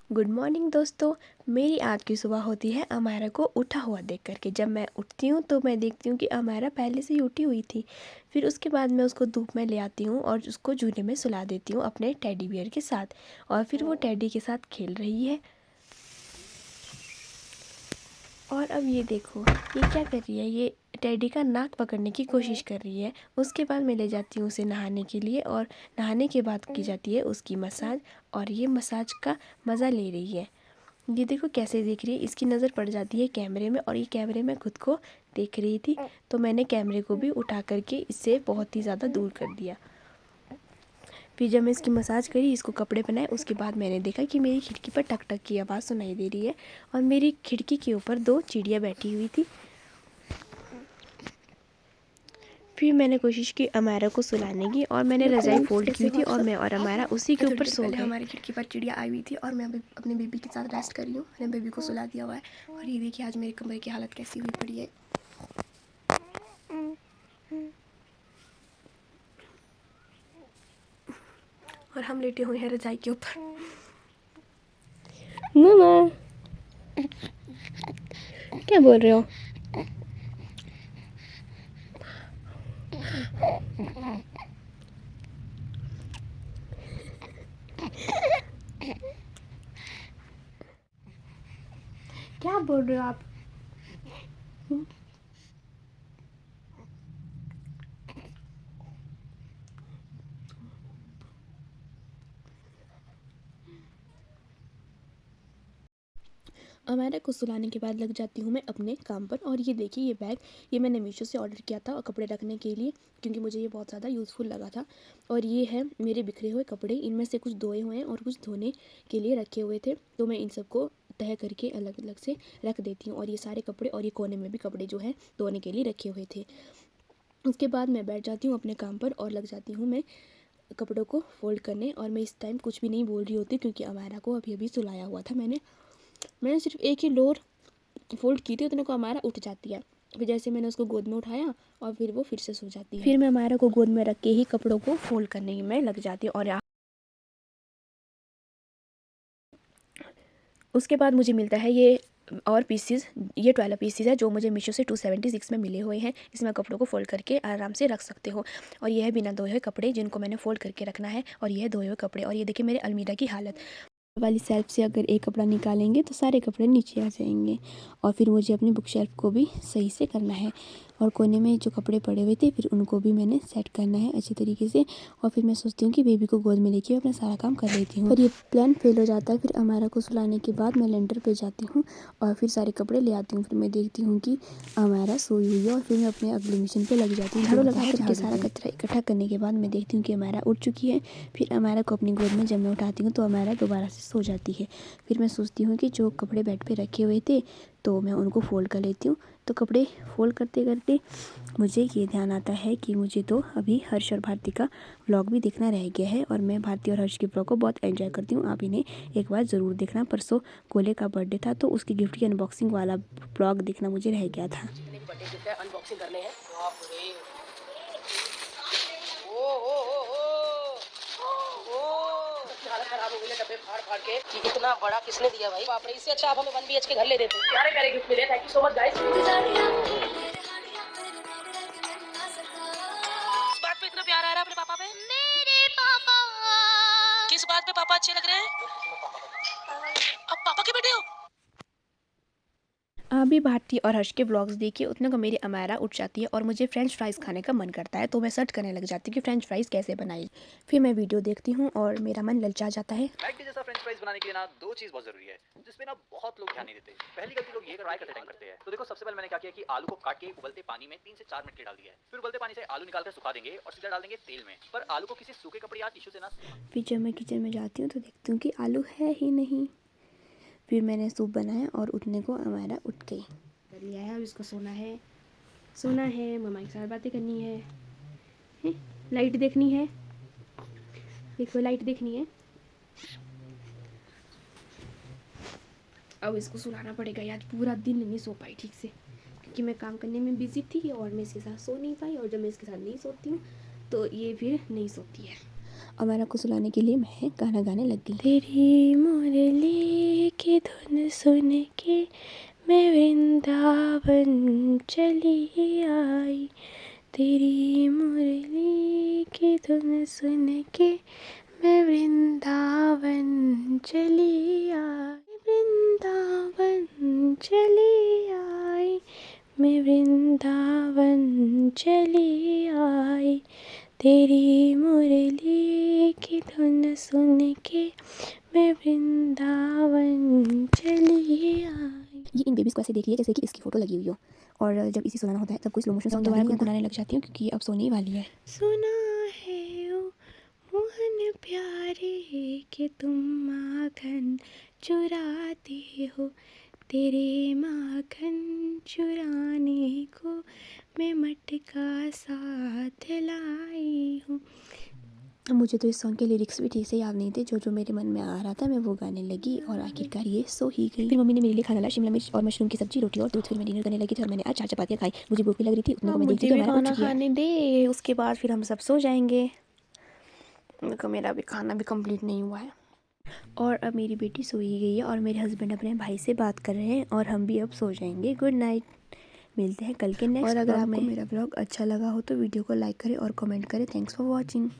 Good morning दोस्तों। मेरी आज की सुबह होती है अमायरा को उठा हुआ देख करके। जब मैं उठती हूँ तो मैं देखती हूँ कि अमायरा पहले से ही उठी हुई थी। फिर उसके बाद मैं उसको धूप में ले आती हूँ और उसको जूने में सुला देती हूँ अपने टेडी बियर के साथ। और फिर वो टेडी के साथ खेल रही है। और अब ये देखो ये क्या कर रही है, ये टेडी का नाक पकड़ने की कोशिश कर रही है। उसके बाद मैं ले जाती हूँ उसे नहाने के लिए और नहाने के बाद की जाती है उसकी मसाज। और ये मसाज का मज़ा ले रही है। ये देखो कैसे देख रही है, इसकी नज़र पड़ जाती है कैमरे में और ये कैमरे में खुद को देख रही थी। तो मैंने कैमरे को भी उठा करके इससे बहुत ही ज़्यादा दूर कर दिया। फिर जब मैं इसकी मसाज करी, इसको कपड़े पहनाए, उसके बाद मैंने देखा कि मेरी खिड़की पर टक टक की आवाज़ सुनाई दे रही है और मेरी खिड़की के ऊपर 2 चिड़िया बैठी हुई थी। फिर मैंने कोशिश की अमायरा को सुलाने की और मैंने रज़ाई फोल्ड की हुई थी और मैं और अमायरा उसी के ऊपर सो गए। हमारी खिड़की पर चिड़िया आई हुई थी और मैं अभी अपने बेबी के साथ रेस्ट कर रही हूँ। मैंने बेबी को सुला दिया हुआ है और ये देखिए आज मेरे कमरे की हालत कैसी हुई पड़ी है। और हम लेटे हुए हैं रजाई के ऊपर। मम्मा क्या बोल रहे हो? क्या बोल रहे हो आप? अमायरा को सुलाने के बाद लग जाती हूँ मैं अपने काम पर। और ये देखिए ये बैग, ये मैंने मीशो से ऑर्डर किया था और कपड़े रखने के लिए, क्योंकि मुझे ये बहुत ज़्यादा यूज़फुल लगा था। और ये है मेरे बिखरे हुए कपड़े, इनमें से कुछ धोए हुए हैं और कुछ धोने के लिए रखे हुए थे। तो मैं इन सबको तह करके अलग अलग से रख देती हूँ। और ये सारे कपड़े और ये कोने में भी कपड़े जो हैं धोने के लिए रखे हुए थे। उसके बाद मैं बैठ जाती हूँ अपने काम पर और लग जाती हूँ मैं कपड़ों को फोल्ड करने। और मैं इस टाइम कुछ भी नहीं बोल रही होती, क्योंकि अमायरा को अभी अभी सुलाया हुआ था। मैंने सिर्फ एक ही लोअर फोल्ड की थी, उतने को अमायरा उठ जाती है। फिर जैसे मैंने उसको गोद में उठाया और फिर वो फिर से सो जाती है। फिर मैं अमायरा को गोद में रख के ही कपड़ों को फोल्ड करने में लग जाती हूँ। और उसके बाद मुझे मिलता है ये और पीसीज, ये 12 पीसीज है जो मुझे मीशो से 276 में मिले हुए हैं। इसमें कपड़ों को फोल्ड करके आराम से रख सकते हो। और ये है बिना धोए हुए कपड़े जिनको मैंने फोल्ड करके रखना है। और ये है धोए हुए कपड़े। और ये देखिए मेरे अलमीरा की हालत वाली शेल्फ से अगर एक कपड़ा निकालेंगे तो सारे कपड़े नीचे आ जाएंगे। और फिर मुझे अपनी बुक शेल्फ को भी सही से करना है। और कोने में जो कपड़े पड़े हुए थे फिर उनको भी मैंने सेट करना है अच्छी तरीके से। और फिर मैं सोचती हूँ कि बेबी को गोद में लेके अपना सारा काम कर लेती हूँ। और ये प्लान फेल हो जाता है। फिर अमायरा को सुलाने के बाद मैं लेंटर पे जाती हूँ और फिर सारे कपड़े ले आती हूँ। फिर मैं देखती हूँ कि अमायरा सोई हुई है और फिर मैं अपने अगले मिशन पे लग जाती हूँ। झाड़ू लगा करके सारा कचरा इकट्ठा करने के बाद मैं देखती हूँ कि अमायरा उठ चुकी है। फिर अमायरा को अपनी गोद में जब मैं उठाती हूँ तो अमायरा दोबारा से सो जाती है। फिर मैं सोचती हूँ कि जो कपड़े बेड पे रखे हुए थे तो मैं उनको फ़ोल्ड कर लेती हूँ। तो कपड़े फ़ोल्ड करते करते मुझे ये ध्यान आता है कि मुझे तो अभी हर्ष और भारती का व्लॉग भी देखना रह गया है। और मैं भारती और हर्ष के व्लॉग को बहुत एंजॉय करती हूँ। आप इन्हें एक बार ज़रूर देखना। परसों कोले का बर्थडे था तो उसकी गिफ्ट की अनबॉक्सिंग वाला व्लॉग देखना मुझे रह गया था। अनबॉक्सिंग करने हैं। हालत खराब हो गई है डब्बे फाड़ फाड़ के कि इतना बड़ा किसने दिया भाई, बाप रे। इससे अच्छा आप हमें 1 BHK घर ले देते। प्यारे प्यारे गिफ्ट मिले, thank you so much guys. किस बात पे इतना प्यार आ रहा है अपने पापा पे? मेरे पापा। किस बात पे पापा अच्छे लग रहे हैं? अब पापा के बेटे हो? आप भी भारती और हर्ष के व्लॉग्स देखिए, उतने को मेरी अमायरा उठ जाती है और मुझे फ्रेंच फ्राइज़ खाने का मन करता है। तो मैं सर्च करने लग जाती हूँ कि फ्रेंच फ्राइज़ कैसे बनाई। फिर मैं वीडियो देखती हूँ और मेरा मन ललचा जाता है। मैक के जैसा फ्रेंच फ्राइज बनाने के लिए ना 2 चीज बहुत जरूरी है, जिसपे ना बहुत लोग ध्यान नहीं देते। पहली गलती लोग ये ट्राई करते टाइम करते हैं। तो देखो सबसे पहले मैंने क्या किया कि आलू को काट के उबलते पानी में 3 से 4 मिनट के डाल दिया है। फिर उबलते पानी से आलू निकाल कर सुखा देंगे और सीधा डाल देंगे तेल में। पर आलू को किसी सूखे कपड़े या टिश्यू से ना। फिर जब मैं किचन में जाती हूँ तो देखती हूँ कि आलू है ही नहीं। फिर मैंने सूप बनाया और उठने को अमायरा उठ गई। कर लिया है, अब इसको सोना है। सोना है, मम्मा के साथ बातें करनी है, लाइट देखनी है। देखो लाइट देखनी है। अब इसको सुलाना पड़ेगा। आज पूरा दिन नहीं सो पाई ठीक से, क्योंकि मैं काम करने में बिजी थी और मैं इसके साथ सो नहीं पाई। और जब मैं इसके साथ नहीं सोती हूँ तो ये फिर नहीं सोती है। अमायरा को सुलाने के लिए मैं गाना गाने लग गई। तेरी मुरली की धुन सुन के मैं वृंदावन चली आई, तेरी मुरली की धुन सुन के मैं वृंदावन चली आई, वृंदावन चली आई, मैं वृंदावन चली आई, तेरी मुरली की धुन सुन के मैं वृंदावन चली आई। ये इन बेबीज़ को ऐसे देख रही है जैसे कि इसकी फ़ोटो लगी हुई हो, और जब इसे सुनाना होता है तब कोई स्लो मोशन साउंड दोबारा गुनगुनाने लग जाती हूँ क्योंकि अब सोने ही वाली है। सुना है ओ मोहन प्यारे कि तुम माखन चुराते हो, तेरे माखन चुराने को मैं मटका साथ लाई हूँ। मुझे तो इस सॉन्ग के लिरिक्स भी ठीक से याद नहीं थे, जो मेरे मन में आ रहा था मैं वो गाने लगी और आखिरकार ये सो ही गई। फिर मम्मी ने मेरे लिए खाना लाया, शिमला मिर्च और मशरूम की सब्जी, रोटी और दूध। फिर मैं डिनर करने लगी थी और मैंने आज 4 चपातियाँ खाई। मुझे भूख भी लग रही थी, उतना को मैं देखती थी हमारा खाना खाने दे, उसके बाद फिर हम सब सो जाएंगे। देखो मेरा भी खाना भी कंप्लीट नहीं हुआ है। और अब मेरी बेटी सो ही गई है और मेरे हस्बैंड अपने भाई से बात कर रहे हैं और हम भी अब सो जाएंगे। गुड नाइट, मिलते हैं कल के नेक्स्ट। और अगर आपको मेरा ब्लॉग अच्छा लगा हो तो वीडियो को लाइक करें और कमेंट करें। Thanks for watching.